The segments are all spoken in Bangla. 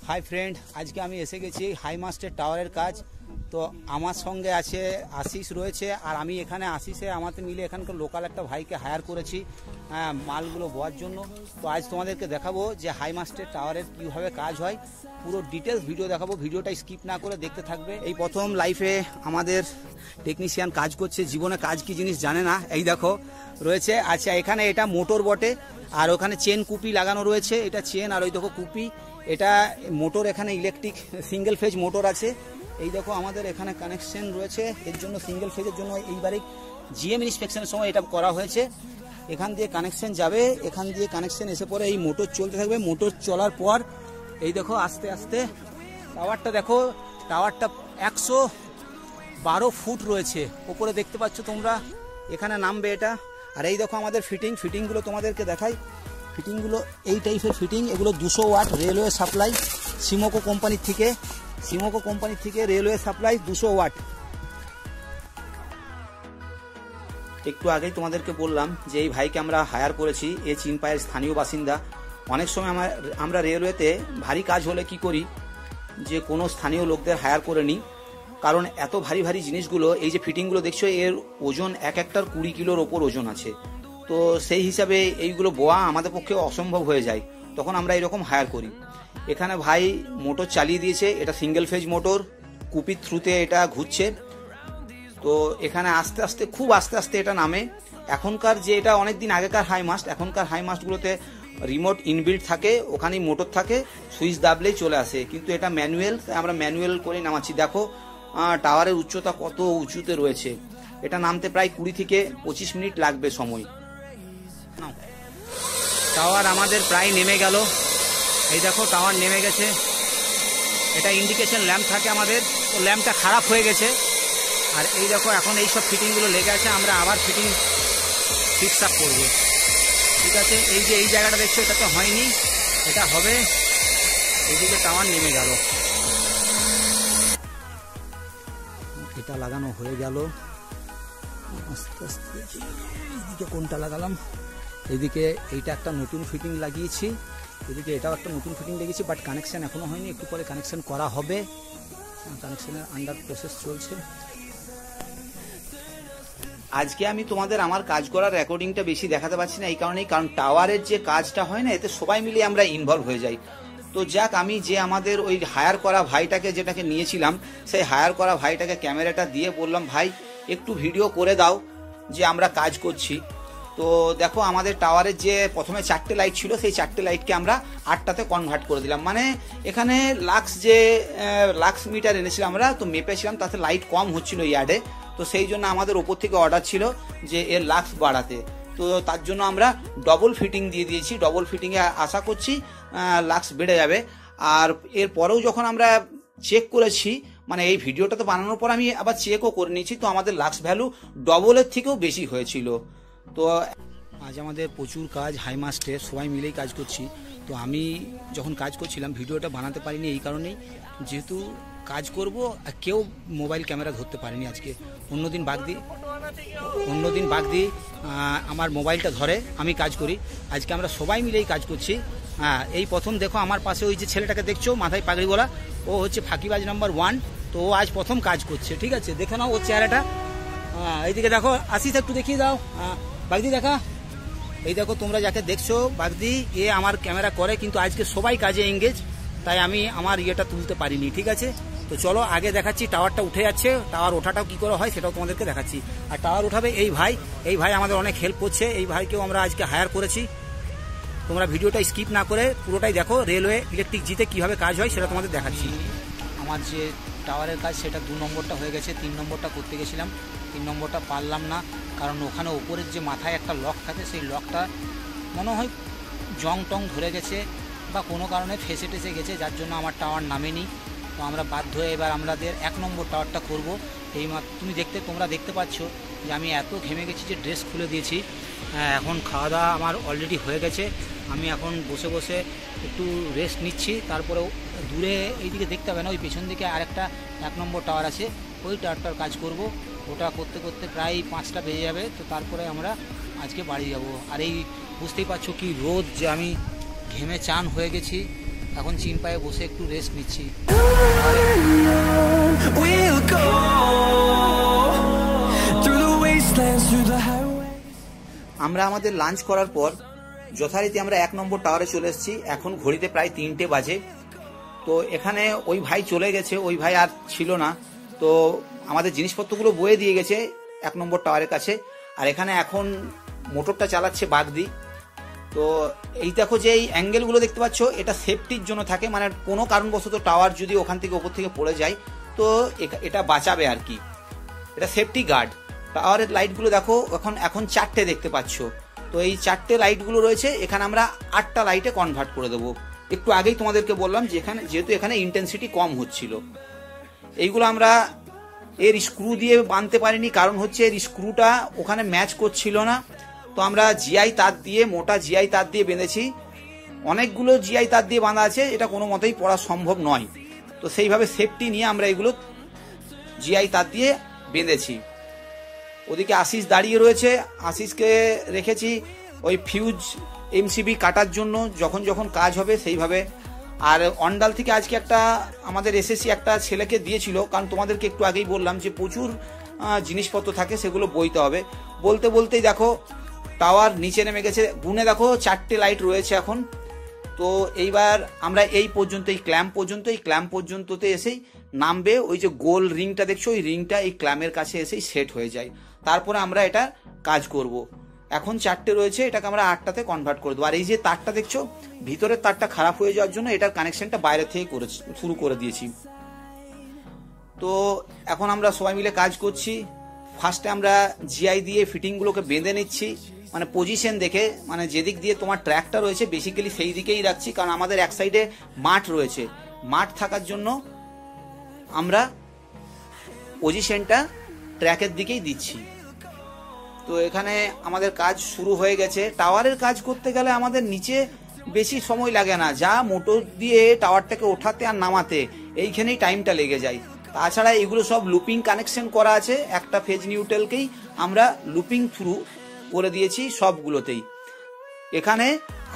হাই ফ্রেন্ড, আজকে আমি এসে গেছি হাই মাস্টের টাওয়ারের কাজ। তো আমার সঙ্গে আছে আশিস রয়েছে, আর আমি এখানে আশিসে আমাদের মিলে এখানকার লোকাল একটা ভাইকে হায়ার করেছি মালগুলো বওয়ার জন্য। তো আজ তোমাদেরকে দেখাবো যে হাই মাস্টের টাওয়ারের কীভাবে কাজ হয়, পুরো ডিটেলস ভিডিও দেখাবো। ভিডিওটা স্কিপ না করে দেখতে থাকবে। এই প্রথম লাইফে আমাদের টেকনিশিয়ান কাজ করছে, জীবনে কাজ কি জিনিস জানে না। এই দেখো রয়েছে, আচ্ছা এখানে এটা মোটর বটে, আর ওখানে চেন কুপি লাগানো রয়েছে, এটা চেন আর ওই দেখো কুপি, এটা মোটর। এখানে ইলেকট্রিক সিঙ্গেল ফেজ মোটর আছে। এই দেখো আমাদের এখানে কানেকশন রয়েছে, এর জন্য সিঙ্গেল ফেজের জন্য এইবারে জিএম ইন্সপেকশনের সময় এটা করা হয়েছে। এখান দিয়ে কানেকশন যাবে, এখান দিয়ে কানেকশন এসে পরে এই মোটর চলতে থাকবে। মোটর চলার পর এই দেখো আস্তে আস্তে টাওয়ারটা দেখো, টাওয়ারটা 112 ফুট রয়েছে উপরে, দেখতে পাচ্ছ তোমরা। এখানে নামবে এটা। আর এই দেখো আমাদের ফিটিংগুলো তোমাদেরকে দেখাই। ফিটিংগুলো এই টাইপের ফিটিং, এগুলো 200 ওয়াট রেলওয়ে সাপ্লাই, সিমোকো কোম্পানির থেকে রেলওয়ে সাপ্লাই 200 ওয়াট। একটু আগেই তোমাদেরকে বললাম যে এই ভাইকে আমরা হায়ার করেছি, এ চিনপায়ের স্থানীয় বাসিন্দা। অনেক সময় আমরা রেলওয়েতে ভারী কাজ হলে কি করি, যে কোনো স্থানীয় লোকদের হায়ার করে নিই, কারণ এত ভারী ভারী জিনিসগুলো, এই যে ফিটিংগুলো দেখছো, এর ওজন একটার 20 কিলোর ওপর ওজন আছে। তো সেই হিসাবে এইগুলো বোয়া আমাদের পক্ষে অসম্ভব হয়ে যায়, তখন আমরা এরকম হায়ার করি। এখানে ভাই মোটর চালিয়ে দিয়েছে, এটা সিঙ্গেল ফেজ মোটর, কুপির থ্রুতে এটা ঘুরছে। তো এখানে আস্তে আস্তে, খুব আস্তে আস্তে এটা নামে। এখনকার যে এটা অনেকদিন আগেকার হাই মাস্ট, এখনকার হাই মাস্টগুলোতে রিমোট ইনবিল্ট থাকে, ওখানেই মোটর থাকে, সুইচ দাবলেই চলে আসে। কিন্তু এটা ম্যানুয়াল, আমরা ম্যানুয়াল করে নামাচ্ছি। দেখো টাওয়ারের উচ্চতা কত উঁচুতে রয়েছে, এটা নামতে প্রায় 20 থেকে 25 মিনিট লাগবে সময়। টাওয়ার আমাদের প্রায় নেমে গেল। এই দেখো টাওয়ার নেমে গেছে। এটা ইন্ডিকেশন ল্যাম্প থাকে আমাদের, তো ল্যাম্পটা খারাপ হয়ে গেছে। আর এই দেখো এখন এই সব ফিটিংগুলো লেগে আছে, আমরা আবার ফিক্স আপ করবো। ঠিক আছে, এই যে এই জায়গাটা দেখছো, এটাতে হয়নি, এটা হবে। এইদিকে টাওয়ার নেমে গেল, এটা লাগানো হয়ে গেল। আস্তে আস্তে এইদিকে কোনটা লাগালাম, এইদিকে এইটা একটা নতুন ফিটিং লাগিয়েছি, এদিকে এটাও একটা নতুন ফিটিং লাগিয়েছি, বাট কানেকশন এখনো হয়নি, একটু পরে কানেকশন করা হবে। কানেকশনের আন্ডার প্রসেস চলছে। আজকে আমি তোমাদের আমার কাজ করার রেকর্ডিংটা বেশি দেখাতে পারছি না, এই কারণেই, কারণ টাওয়ারের যে কাজটা হয় না, এতে সবাই মিলে আমরা ইনভলভ হয়ে যাই। তো যাক, আমি যে আমাদের ওই হায়ার করা ভাইটাকে, যেটাকে নিয়েছিলাম, সেই হায়ার করা ভাইটাকে ক্যামেরাটা দিয়ে বললাম, ভাই একটু ভিডিও করে দাও যে আমরা কাজ করছি। তো দেখো আমাদের টাওয়ারের যে প্রথমে 4টে লাইট ছিল, সেই 4টে লাইটকে আমরা 8টাতে কনভার্ট করে দিলাম। মানে এখানে লাক্স মিটার এনেছিলাম আমরা, তো মেপেছিলাম, তাতে লাইট কম হচ্ছিল ইয়ার্ডে। তো সেই জন্য আমাদের ওপর থেকে অর্ডার ছিল যে এর লাক্স বাড়াতে। তো তার জন্য আমরা ডবল ফিটিং দিয়ে দিয়েছি। ডবল ফিটিংয়ে আশা করছি লাক্স বেড়ে যাবে। আর এর পরেও যখন আমরা চেক করেছি, মানে এই ভিডিওটা তো বানানোর পর আমি আবার চেকও করে নিয়েছি, তো আমাদের লাক্স ভ্যালু ডবলের থেকেও বেশি হয়েছিল। তো আজ আমাদের প্রচুর কাজ, হাই মাস্টে সবাই মিলেই কাজ করছি। তো আমি যখন কাজ করছিলাম ভিডিওটা বানাতে পারিনি, এই কারণেই, যেহেতু কাজ করব আর কেউ মোবাইল ক্যামেরা ধরতে পারেনি আজকে। অন্যদিন বাগ দিই আমার মোবাইলটা ধরে, আমি কাজ করি। আজকে আমরা সবাই মিলেই কাজ করছি। এই প্রথম দেখো আমার পাশে ওই যে ছেলেটাকে দেখছো মাথায় পাগড়িওয়ালা, ও হচ্ছে ফাঁকিবাজ নাম্বার 1। তো ও আজ প্রথম কাজ করছে। ঠিক আছে, দেখে নাও ওর চেহারাটা। এইদিকে দেখো, আসিস একটু দেখিয়ে দাও, বাগদি দেখা। এই দেখো তোমরা যাকে দেখছো বাগদি, এ আমার ক্যামেরা করে, কিন্তু আজকে সবাই কাজে এঙ্গেজ, তাই আমি আমার ইয়েটা তুলতে পারিনি। ঠিক আছে, তো চলো আগে দেখাচ্ছি। টাওয়ারটা উঠে যাচ্ছে, টাওয়ার ওঠাটাও কি করে হয় সেটাও তোমাদেরকে দেখাচ্ছি। আর টাওয়ার উঠাবে এই ভাই আমাদের অনেক হেল্প করছে। এই ভাইকেও আমরা আজকে হায়ার করেছি। তোমরা ভিডিওটা স্কিপ না করে পুরোটাই দেখো, রেলওয়ে ইলেকট্রিক জিতে কিভাবে কাজ হয় সেটা তোমাদের দেখাচ্ছি। আমার যে টাওয়ারের কাজ, সেটা 2 নম্বরটা হয়ে গেছে। 3 নম্বরটা করতে গেছিলাম, 3 নম্বরটা পারলাম না, কারণ ওখানে ওপরের যে মাথায় একটা লক থাকে, সেই লকটা মনে হয় জং টং ধরে গেছে বা কোনো কারণে ফেসে টেসে গেছে, যার জন্য আমার টাওয়ার নামেনি। তো আমরা বাধ্য হয়ে এবার আমাদের 1 নম্বর টাওয়ারটা করব। তোমরা দেখতে পাচ্ছ যে আমি এত ঘেমে গেছি যে ড্রেস খুলে দিয়েছি। এখন খাওয়া দাওয়া আমার অলরেডি হয়ে গেছে। আমি এখন বসে বসে একটু রেস্ট নিচ্ছি। তারপরেও দূরে এইদিকে দেখতে হবে না, ওই পেছন দিকে আরেকটা 1 নম্বর টাওয়ার আছে, ওই টাওয়ারটার কাজ করব। ওটা করতে করতে প্রায় 5টা বেজে যাবে। তো তারপরে আমরা আজকে বাড়ি যাব। আর এই বুঝতেই পারছো কি রোদ, যে আমি ঘেমে চান হয়ে গেছি। এখন চিন পায়ে বসে একটু রেস্ট নিচ্ছি। আমরা আমাদের লাঞ্চ করার পর যথারীতি আমরা 1 নম্বর টাওয়ারে চলে এসেছি। এখন ঘড়িতে প্রায় 3টে বাজে। তো এখানে ওই ভাই চলে গেছে, ওই ভাই আর ছিল না। তো আমাদের জিনিসপত্রগুলো বয়ে দিয়ে গেছে 1 নম্বর টাওয়ারের কাছে। আর এখানে এখন মোটরটা চালাচ্ছে বাগদি। তো এই দেখো যে এই অ্যাঙ্গেলগুলো দেখতে পাচ্ছ, এটা সেফটির জন্য থাকে, মানে কোনো কারণবশত টাওয়ার যদি ওখান থেকে ওপর থেকে পড়ে যায় তো এটা বাঁচাবে আর কি, এটা সেফটি গার্ড। টাওয়ারের লাইটগুলো দেখো এখন 4টে দেখতে পাচ্ছ। তো এই 4টে লাইটগুলো রয়েছে, এখানে আমরা 8টা লাইটে কনভার্ট করে দেবো। একটু আগেই তোমাদেরকে বললাম যে যেহেতু এখানে ইন্টেন্সিটি কম হচ্ছিল, এইগুলো আমরা এর স্ক্রু দিয়ে বাঁধতে পারিনি, কারণ হচ্ছে এর স্ক্রুটা ওখানে ম্যাচ করছিল না। তো আমরা জিআই তার দিয়ে, মোটা জিআই তার দিয়ে বেঁধেছি। অনেকগুলো জিআই তার দিয়ে বাঁধা আছে, এটা কোনো মতেই পড়া সম্ভব নয়। তো সেইভাবে সেফটি নিয়ে আমরা এগুলো জিআই তার দিয়ে বেঁধেছি। ওদিকে আশিস দাঁড়িয়ে রয়েছে, আশিসকে রেখেছি ওই ফিউজ এমসিবি কাটার জন্য, যখন যখন কাজ হবে সেইভাবে। আর অন্ডাল থেকে আজকে একটা আমাদের এসএসসি একটা ছেলেকে দিয়েছিল, কারণ তোমাদেরকে একটু আগেই বললাম যে প্রচুর জিনিসপত্র থাকে, সেগুলো বইতে হবে। বলতে বলতেই দেখো টাওয়ার নিচে নেমে গেছে। গুনে দেখো 4টে লাইট রয়েছে এখন। তো এইবার আমরা এই পর্যন্ত, এই ক্ল্যাম্প পর্যন্ততে এসেই নামবে। ওই যে গোল রিংটা দেখছো, ওই রিংটা এই ক্ল্যামের কাছে এসেই সেট হয়ে যায়। তারপরে আমরা এটা কাজ করব। এখন 4টে রয়েছে, এটাকে আমরা 8টাতে কনভার্ট করে দেবো। আর এই যে তারটা দেখছো, ভিতরের তারটা খারাপ হয়ে যাওয়ার জন্য এটার কানেকশনটা বাইরে থেকে শুরু করে দিয়েছি। তো এখন আমরা সবাই মিলে কাজ করছি। ফার্স্টে আমরা জিআই দিয়ে ফিটিংগুলোকে বেঁধে নিচ্ছি, মানে পজিশন দেখে, মানে যেদিক দিয়ে তোমার ট্র্যাকটা রয়েছে বেসিক্যালি সেই দিকেই রাখছি, কারণ আমাদের এক সাইডে মাঠ রয়েছে। মাঠ থাকার জন্য আমরা পজিশনটা ট্র্যাকের দিকেই দিচ্ছি। তো এখানে আমাদের কাজ শুরু হয়ে গেছে। টাওয়ারের কাজ করতে গেলে আমাদের নিচে বেশি সময় লাগে না, যা মোটর দিয়ে টাওয়ারটাকে ওঠাতে আর নামাতে এইখানেই টাইমটা লেগে যায়। তাছাড়া এগুলো সব লুপিং কানেকশন করা আছে, একটা ফেজ নিউট্রালকেই আমরা লুপিং থ্রু করে দিয়েছি সবগুলোতেই। এখানে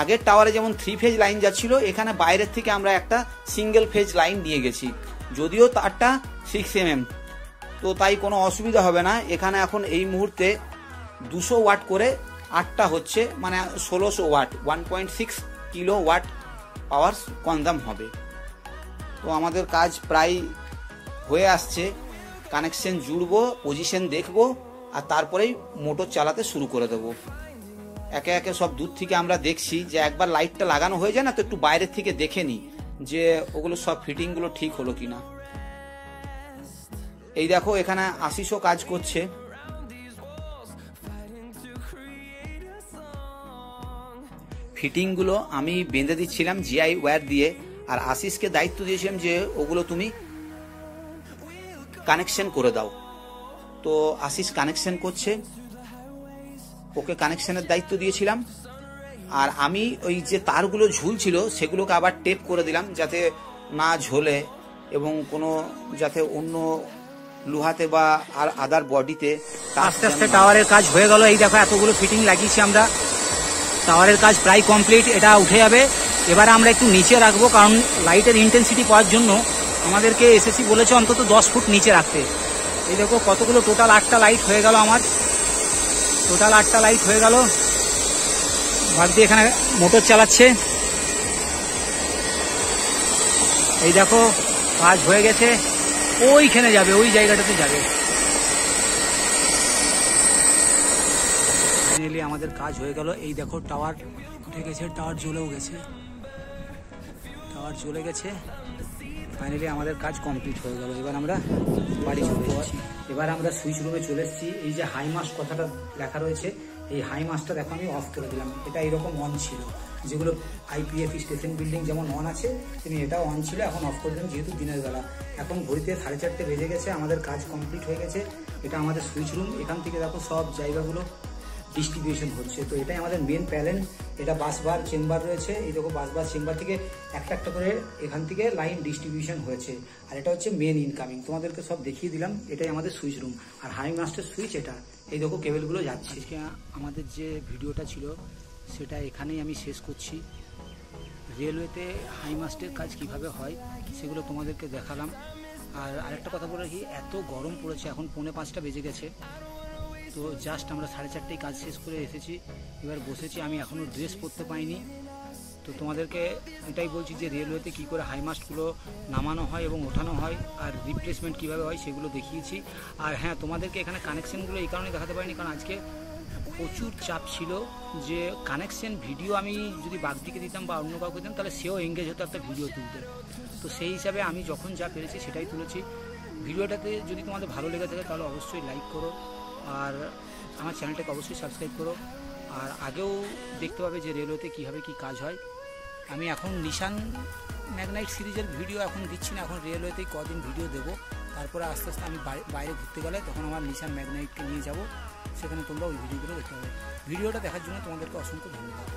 আগের টাওয়ারে যেমন 3 ফেজ লাইন যাচ্ছিল, এখানে বাইরের থেকে আমরা একটা সিঙ্গেল ফেজ লাইন নিয়ে গেছি, যদিও তারটা 6 mm। তো তাই কোনো অসুবিধা হবে না। এখানে এখন এই মুহূর্তে 200 ওয়াট করে 8টা হচ্ছে, মানে 1600 watt, 1.6 kilo watt power consume হবে। তো আমাদের কাজ প্রায় হয়ে আসছে। কানেকশন জুড়বো, পজিশন দেখবো, আর তারপরেই মোটর চালাতে শুরু করে দেবো। একে একে সব দূর থেকে আমরা দেখছি, যে একবার লাইটটা লাগানো হয়ে যায় না, তো একটু বাইরের থেকে দেখে নিই যে ওগুলো সব ফিটিংগুলো ঠিক হলো কিনা। এই দেখো এখানে আশিসও কাজ করছে। ফিটিংগুলো আমি বেঁধে দিচ্ছিলাম জিআই ওয়্যার দিয়ে, আর আশিসকে দায়িত্ব দিয়েছিলাম যে ওগুলো তুমি কানেকশন করে দাও। তো আশিস কানেকশন করছে, ওকে কানেকশনের দায়িত্ব দিয়েছিলাম। আর আমি ওই যে তারগুলো ঝুলছিল সেগুলোকে আবার টেপ করে দিলাম, যাতে না ঝোলে, এবং কোনো যাতে অন্য লোহাতে বা আর আদার বডিতে। আস্তে আস্তে টাওয়ারের কাজ হয়ে গেল। এই দেখো এতগুলো ফিটিং লাগিয়েছি আমরা, টাওয়ারের কাজ প্রায় কমপ্লিট। এটা উঠে যাবে। এবারে আমরা একটু নিচে রাখবো, কারণ লাইটের ইন্টেন্সিটি পাওয়ার জন্য আমাদেরকে এসএসসি বলেছে অন্তত 10 ফুট নিচে রাখতে। এই দেখো কতগুলো, টোটাল 8টা লাইট হয়ে গেল আমার, টোটাল 8টা লাইট হয়ে গেল। ভাবছি এখানে মোটর চালাচ্ছে। এই দেখো কাজ হয়ে গেছে, ওইখানে যাবে, ওই জায়গাটাতে যাবে। ফাইনালি আমাদের কাজ হয়ে গেল। এই দেখো টাওয়ার উঠে গেছে, টাওয়ার জ্বলেও গেছে, টাওয়ার জ্বলে গেছে। ফাইনালি আমাদের কাজ কমপ্লিট হয়ে গেল। এবার আমরা বাড়ি চলে যাচ্ছি। এবার আমরা সুইচ রুমে চলে এসেছি। এই যে হাই মাস্ট কথাটা লেখা রয়েছে, এই হাই মাস্টটা দেখো আমি অফ করে দিলাম। এটা এরকম অন ছিল, যেগুলো আইপিএফ স্টেশন বিল্ডিং যেমন অন আছে তেমনি এটাও অন ছিল, এখন অফ করে দিলাম যেহেতু দিনের বেলা। এখন ঘড়িতে 4:30 বেজে গেছে, আমাদের কাজ কমপ্লিট হয়ে গেছে। এটা আমাদের সুইচ রুম। এখান থেকে দেখো সব জায়গাগুলো ডিস্ট্রিবিউশন হচ্ছে। তো এটাই আমাদের মেন প্যানেল। এটা বাসবার চেম্বার রয়েছে, এই দেখো বাসবার চেম্বার থেকে একটা একটা করে এখান থেকে লাইন ডিস্ট্রিবিউশন হয়েছে। আর এটা হচ্ছে মেন ইনকামিং, তোমাদেরকে সব দেখিয়ে দিলাম। এটাই আমাদের সুইচ রুম। আর হাই মাস্টার সুইচ এটা, এই দেখো কেবেলগুলো যাচ্ছে। আজকে আমাদের যে ভিডিওটা ছিল সেটা এখানেই আমি শেষ করছি। রেলওয়েতে হাই মাস্টের কাজ কিভাবে হয় সেগুলো তোমাদেরকে দেখালাম। আর আরেকটা কথা বলে রাখি, এত গরম পড়েছে, এখন 4:45 বেজে গেছে। তো জাস্ট আমরা 4:30 কাজ শেষ করে এসেছি, এবার বসেছি। আমি এখনও ড্রেস পরতে পাইনি। তো তোমাদেরকে এটাই বলছি যে রেলওয়েতে কী করে হাই মাস্টগুলো নামানো হয় এবং ওঠানো হয় আর রিপ্লেসমেন্ট কীভাবে হয় সেগুলো দেখিয়েছি। আর হ্যাঁ, তোমাদেরকে এখানে কানেকশানগুলো এই কারণে দেখাতে পারিনি, কারণ আজকে প্রচুর চাপ ছিল যে কানেকশন ভিডিও আমি যদি বাগদিকে দিতাম বা অন্য কাউকে দিতাম তাহলে সেও এঙ্গেজ হতো একটা ভিডিও তুলতে। তো সেই হিসাবে আমি যখন যা পেরেছি সেটাই তুলেছি। ভিডিওটাতে যদি তোমাদের ভালো লেগে থাকে তাহলে অবশ্যই লাইক করো, আর আমার চ্যানেলটাকে অবশ্যই সাবস্ক্রাইব করো। আর আগেও দেখতে পাবে যে রেলওয়েতে কীভাবে কী কাজ হয়। আমি এখন নিশান ম্যাগনাইট সিরিজের ভিডিও এখন দিচ্ছি না, এখন রেলওয়েতেই কদিন ভিডিও দেবো। তারপরে আস্তে আস্তে আমি বাইরে ঘুরতে গেলে তখন আমার নিশান ম্যাগনাইটকে নিয়ে যাব, সেখানে তোমরা ওই ভিডিওগুলো দেখতে পাবে। ভিডিওটা দেখার জন্য তোমাদেরকে অসংখ্য ধন্যবাদ।